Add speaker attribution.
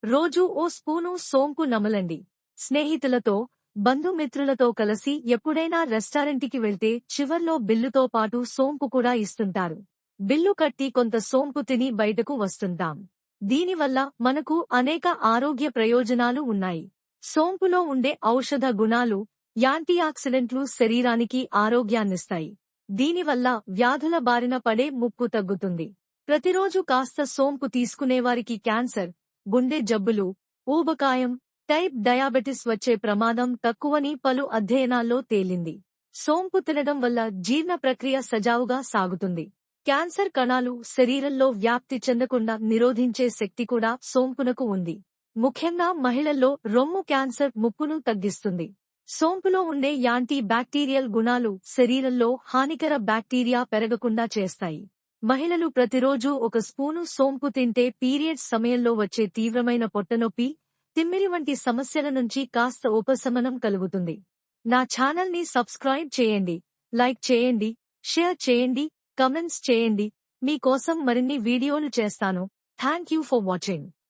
Speaker 1: రోజూ ఓ స్పూను సోంపు నమలండి. స్నేహితులతో, బంధుమిత్రులతో కలిసి ఎప్పుడైనా రెస్టారెంటికి వెళ్తే చివర్లో బిల్లుతో పాటు సోంపు కూడా ఇస్తుంటారు. బిల్లు కట్టి కొంత సోంపు తిని బయటకు వస్తుంటాం. దీనివల్ల మనకు అనేక ఆరోగ్య ప్రయోజనాలు ఉన్నాయి. సోంపులో ఉండే ఔషధ గుణాలు, యాంటీఆక్సిడెంట్లు శరీరానికి ఆరోగ్యాన్నిస్తాయి. దీనివల్ల వ్యాధుల బారిన పడే ముప్పు తగ్గుతుంది. ప్రతిరోజు కాస్త సోంపు తీసుకునేవారికి క్యాన్సర్, గుండె జబ్బులు, ఊబకాయం, టైప్ డయాబెటిస్ వచ్చే ప్రమాదం తక్కువని పలు అధ్యయనాల్లో తేలింది. సోంపు తినడం వల్ల జీర్ణ ప్రక్రియ సజావుగా సాగుతుంది. క్యాన్సర్ కణాలు శరీరంలో వ్యాప్తి చెందకుండా నిరోధించే శక్తి కూడా సోంపునకు ఉంది. ముఖ్యంగా మహిళల్లో రొమ్ము క్యాన్సర్ ముప్పును తగ్గిస్తుంది. సోంపులో ఉండే యాంటీ బ్యాక్టీరియల్ గుణాలు శరీరంలో హానికర బ్యాక్టీరియా పెరగకుండా చేస్తాయి. మహిళలు ప్రతిరోజూ ఒక స్పూను సోంపు తింటే పీరియడ్స్ సమయంలో వచ్చే తీవ్రమైన పొట్టనొప్పి, తిమ్మిరి వంటి సమస్యల నుంచి కాస్త ఉపశమనం కలుగుతుంది. నా ఛానల్ని సబ్స్క్రైబ్ చేయండి, లైక్ చేయండి, షేర్ చేయండి, కమెంట్స్ చేయండి. మీకోసం మరిన్ని వీడియోలు చేస్తాను. Thank you for watching.